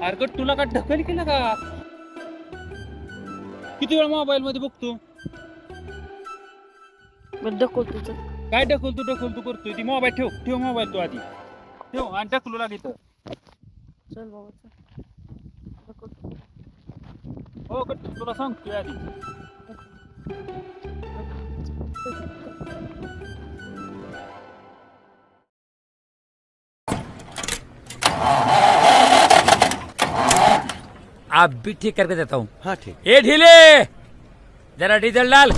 अरे तुला का ढकल केलं का? किती वेळ मोबाईल मध्ये बघतो? ढकलतो. काय ढकलतो करतोय? ती मोबाईल ठेव मोबाईल तू आधी ठेव आणि ढकलू लागित. चल बाबा चल. ढकलतो. हो कट तुला सांगतोय आधी. आप भी ठीक करके देता हूँ। हाँ ठीक। ए ढीले, जरा डीजल डाल।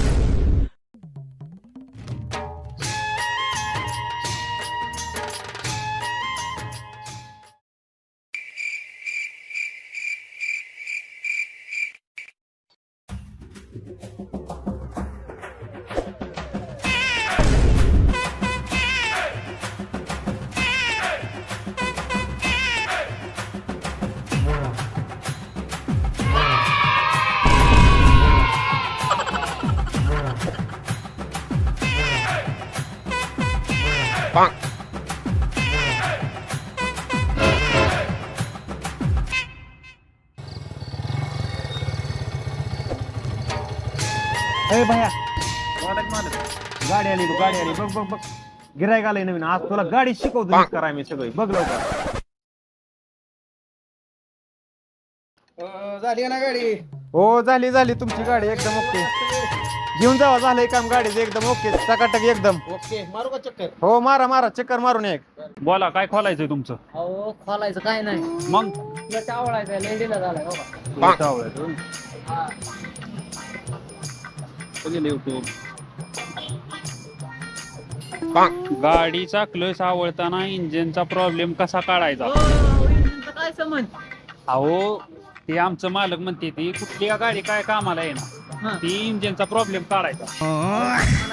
ए भैया गाडी आली बघ गिरायक आलंय नवीन. आज तुला गाडी शिकवतो कराय मी सगळी बघ लवकर. झाली ना गाडी? हो झाली तुमची गाडी एकदम ओके. घेऊन जावा, झालंय काम गाडीचं एकदम ओके टकाटक एकदम. ओके, मारू का चक्कर? हो मारा चक्कर मारून एक. बोला काय खोलायचंय तुमचं? अहो खोलायचं काय नाही, मग आवडायचं लेडीला झालाय बाबा. गाडीचा क्लच आवडताना इंजिनचा प्रॉब्लेम कसा काढायचा? काय समज? अहो ते आमचं मालक म्हणते ती कुठली गाडी काय कामाला आहे ना ती इंजिनचा प्रॉब्लेम काढायचा.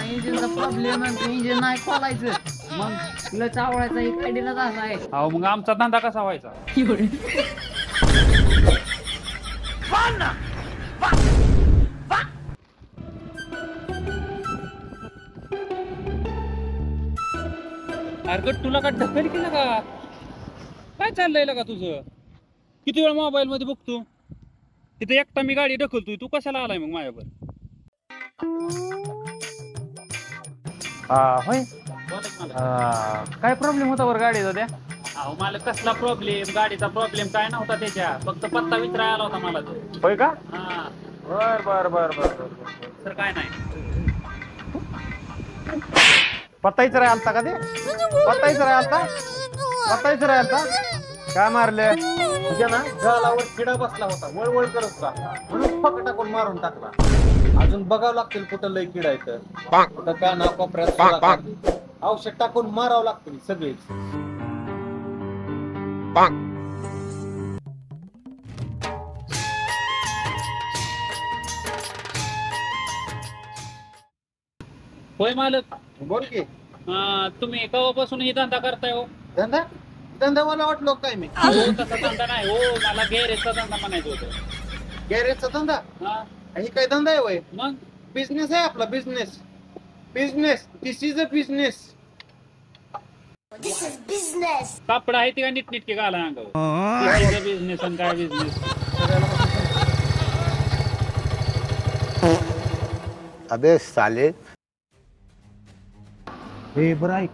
इंजिनचा प्रॉब्लेम आहे, इंजिन नाही खोलायचं, मग क्लच आवडायचा ही गाडीला झालाय. अहो मग आमचा धंदा कसा व्हायचा? अरे तुला का ढकल केलं का? काय चाललंय का तुझं? किती वेळ मोबाईल मध्ये बघतो? तिथे एकटा मी गाडी ढकलतोय, तू कशाला आलाय मग माझ्यावर? होय काय प्रॉब्लेम होता वर गाडीचा त्या? अहो मला कसला प्रॉब्लेम? गाडीचा प्रॉब्लेम काय नव्हता त्याच्या, फक्त पत्ता विचारायला आला होता मला तो. होय का? हा बर सर काय नाही. पत्ताईच राहिलता का ते? पत्ताईच राहिलता काय मारले तुझ्या ना? गालावर किडा बसला होता, वळवळ करत होता म्हणून फक टाकून मारून टाकला. अजून बघावं लागतील कुठं लय किडा येतं, कुठं काना कोपऱ्यात औषध टाकून मारावं लागतील सगळेच. होय मालक. बोल की. तुम्ही केव्हापासून ही धंदा करताय हो? धंदा मला वाटलो काय मी? हो तसा धंदा नाही हो, मला गॅरेजचा धंदा म्हणायचं होतं. गॅरेजचा धंदा? हा ही काय धंदा आहे वय? मग बिझनेस आहे आपला, business. This is a business. कापड आहे ते का नीटनेटके घाला अंगावर? बिझनेस आणि काय बिझनेस? अबे साले. हे बरं ऐक,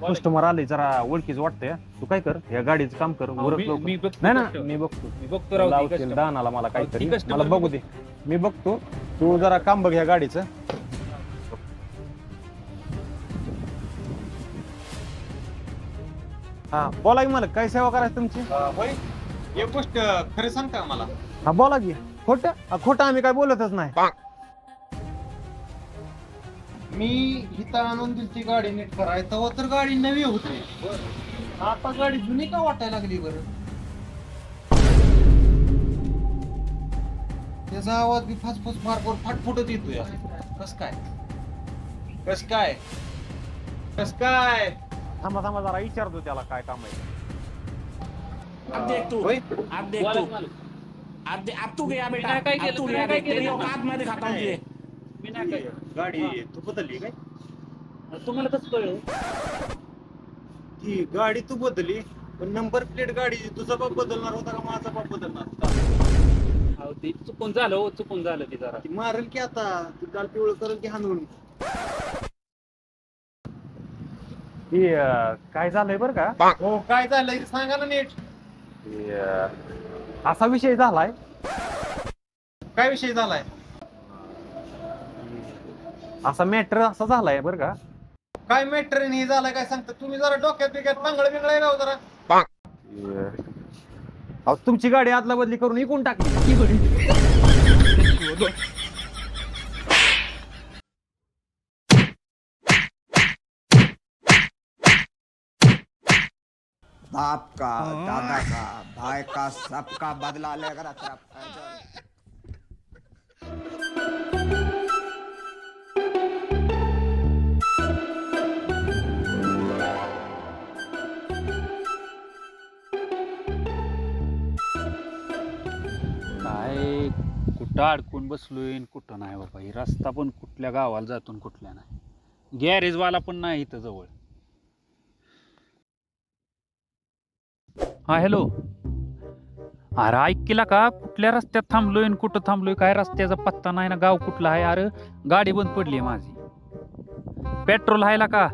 कस्टमर आले जरा ओळखीच वाटतंय. तू काय कर, या गाडीचं काम कर. मी बघतो. नाही ना मी बघतो राव ते लावतील customer. दानाला मला काहीतरी, ती customer मला बघू दे. मी बघतो, तू जरा काम बघ या गाडीचं. हा बोला की मला काय सेवा करायची तुमची? होय, एक गोष्ट खरं सांग का मला? हा बोला की. खोटं आम्ही काय बोलतच नाही. मी इथं आणून दिलती गाडी नीट कराय, तेव्हा तर गाडी नवी होती. आता गाडी जुनी का वाटायला लागली बरं? त्याचा आवाज बी फासफूस मारकर फाटफुटत येतोय. कस काय? थांबा जरा विचारतो त्याला काय काम आहे. अब देख तू, होय? अब देख तू, अब तू गया बेटा, काय केलं? अब तू काय गया, केलं? तेरी औकात मैं दिखाता हूँ तुझे. मी नाही काय. गाडी तू बदलली काय? तुम्हाला कसं कळलं? ती गाडी तू बदलली पण नंबर प्लेट गाडी तुझा बाप बदलणार होता का माझा बाप बदलणार होता? अहो ते चुकून झालं हो, चुकून झालं ते जरा. ती मारेल की आता ती काल पिवळं करेल की हाणून. काय झालंय बरं का? हो काय झालंय ते सांगा ना नीट. असा विषय झालाय, काय विषय झालाय? असा मॅटर असा झालाय बरं का. काय मॅटर हे झालाय काय सांगता तुम्ही? जरा डोक्यात बिक्यात पांगळ बिंगळ आहे जरा. अहो तुमची गाडी आदला बदली करून इकून टाकली. बाप का, दादा का, भाई का, सबका बदला लेकर काय कुठं अडकून बसलोय आणि कुठं नाही बाबा. ही रस्ता पण कुठल्या गावाला जातो आणि कुठल्या नाही. गॅरेजवाला पण नाही इथं जवळ. हा हॅलो. अरे ऐक केला का, कुठल्या रस्त्यात थांबलोय आणि कुठं थांबलोय काय रस्त्याचा पत्ता नाही ना. गाव कुठला आहे? अरे गाडी बंद पडली आहे माझी. पेट्रोल आहे का?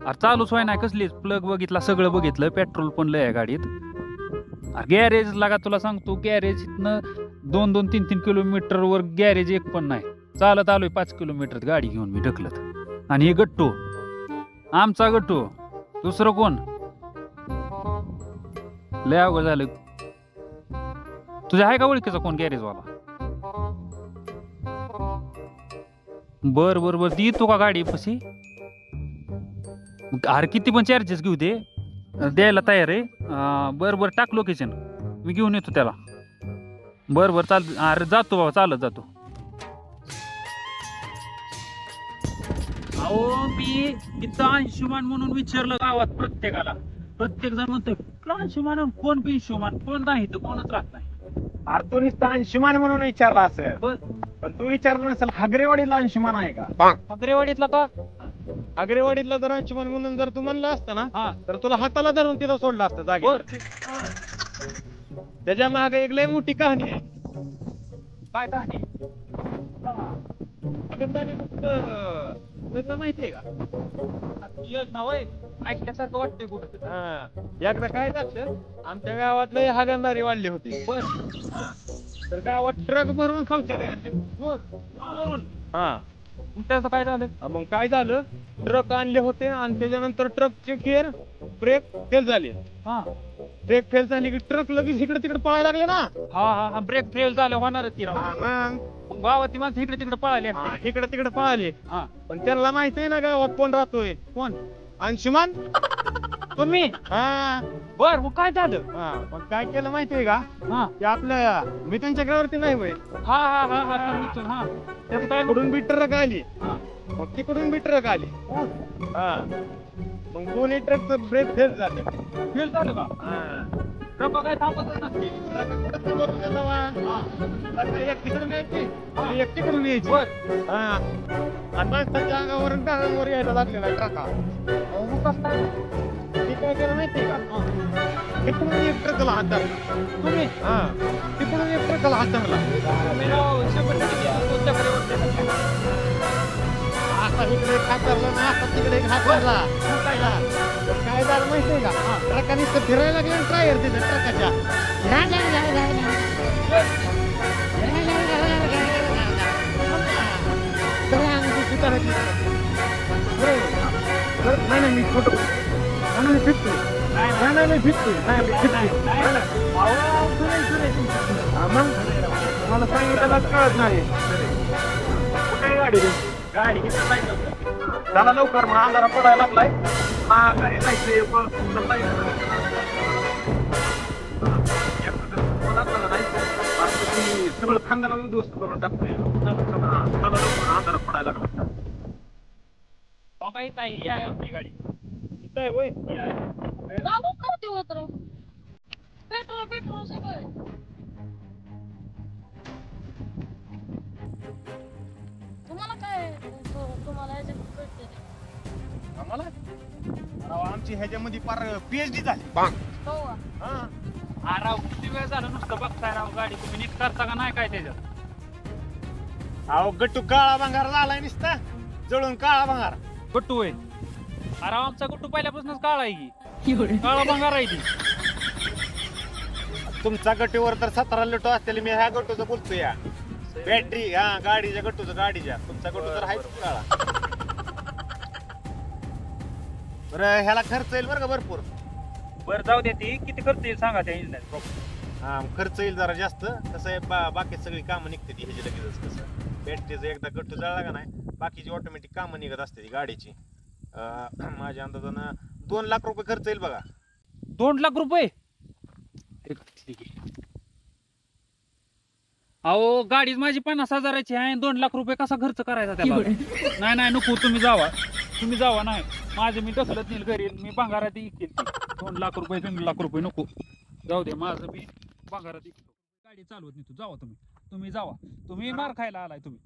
अरे चालूच व्हाय नाही. कसलीच प्लग बघितला, सगळं बघितलं, पेट्रोल पण लय आहे गाडीत. अरे गॅरेज लागा तुला सांगतो, गॅरेज इथनं 2-3 किलोमीटरवर गॅरेज एक पण नाही. चालत आलोय 5 किलोमीटर गाडी घेऊन मी ढकलत. आणि हे गट्टू, आमचा गट्टू, दुसरं कोण? लय अवघड झालं. तुझ्या आहे का ओळखीचा कोण गॅरेजवाला? बर बर बर ती येतो का गाडी पशी? अरे किती पण चार्जेस घेऊ दे, द्यायला तयार आहे. बर बर टाक लोकेशन, मी घेऊन येतो त्याला. बर बर चाल. अरे जातो बाबा, चालत जातो. अहो मी इथं अंशुमान म्हणून विचारलं गावात प्रत्येकाला. प्रत्येक जण म्हणतो अंशुमान, कोण बी अंशुमान, कोण नाही तर कोणच राहत नाही. अरे तू नुसतं अंशुमान म्हणून विचारला असेल, पण तू विचारलं नसेल हागरेवाडीला अंशुमान आहे का? अग्रेवाडीतला का? आगरेवाडीतला जर अंशुमान म्हणून जर तू म्हणलं असतं ना, तर तुला हाताला धरून तिथं सोडलं असतं जागेवर. त्याच्या मागे एक लय मोठी कहाणी आहे. काय कहाणी? माहितीये का? ऐकल्यासारखं वाटतंय कुठं. एकदा काय झालं, आमच्या गावात लय हागणदारी वाढली होती. तर गावात ट्रक भरून शौचालय हा. त्याचं काय झालं? मग काय झालं, ट्रक आणले होते आणि त्याच्यानंतर ट्रकचे गेअर ब्रेक फेल झाले. ब्रेक फेल झाली की ट्रक लगेच इकडे तिकडे पळायला लागले ना. हा ब्रेक फेल झालं, होणार ती गावात माणसं इकडे तिकडे पळाले. इकडे तिकडे पळाले. पण त्यांना माहित आहे ना गावात कोण राहतोय. कोण? अंशुमान. तुम्ही? हा. बर मग काय झालं? मग काय केलं माहितीये का, की आपल्या मी त्यांच्या घरावरती नाही होय. तिकडून बी ट्रक आली, मग तिकडून बी ट्रक आली. मग दोन्ही ट्रकचं ब्रेक फेल झाले. फेल झालं का? ट्रक काय थांबतच नसते. एक तिकडून यायची, एक तिकडून यायची. आणि माणसाच्या अंगावर यायला लागलेला ट्रका. मी काय केलं माहितीये का, तिकडून एक ट्रकला हात धरला. तुम्ही? तिकडून एक ट्रकला हात धरला. आता इकडे एक हात धरला ना, आता तिकडे एक हात धरला. काय झालं माहितीये का, ट्रकाने फिरायला लागले टायर तिथे ट्रकाच्या. नाही मी फोटो मी फिरतो. नाही फिरतोय. मग मला सांगितलं कळत नाही. कुठे गाडी चला लवकर, मग अंधारा पडायला लागलाय. सगळं खानदाराला दोस्त करून टाकतोय. अंधारा पडायला लागला. गाडी तुम्हाला काय तुम्हाला याच्यात कळते आम्हाला राव, आमची ह्याच्यामध्ये पार PhD झाली. हो हा. राव किती वेळ झालं नुसतं बघताय राव गाडी तुम्ही नीट करता का नाही काय त्याच्यात अहो गट्टू काळा भंगार झालाय नुसता जळून काळा भंगार. गट्टू आहे अरे आमचा गट्टू पहिल्यापासूनच काळा आहे की काळा भंगार आहे ती तुमचा गट्टूवर तर 17 लिटो असतील. मी ह्या गट्टूचं बोलतो या बॅटरी. हा गाडीच्या गट्टूचं गाडीच्या. तुमचा गट्टू तर आहेच काळा. बरं ह्याला खर्च येईल बरं का भरपूर. बरं जाऊ दे ती किती खर्च येईल सांगा त्या इंजिन हा खर्च येईल जरा जास्त. कसं आहे बाकी सगळी कामं निघते ती ह्याची लगेच. कसं बॅटरीचं एकदा गट्टू जळला का नाही बाकीची ऑटोमॅटिक कामं निघत असते ती गाडीची. माझ्या अंदाजानं 2 लाख रुपये खर्च येईल बघा. 2 लाख रुपये अहो गाडीच माझी 50,000ची आहे 2 लाख रुपये कसा खर्च करायचा त्याला नाही नाही नको तुम्ही जावा नाही माझे मी ढकलत नेईल घरी मी भंगारात इकेल 2 लाख रुपये 3 लाख रुपये नको जाऊ दे माझं मी भंगारात इकतो गाडी चालवत नाही तू जावा तुम्ही जावा तुम्ही मार खायला आलाय तुम्ही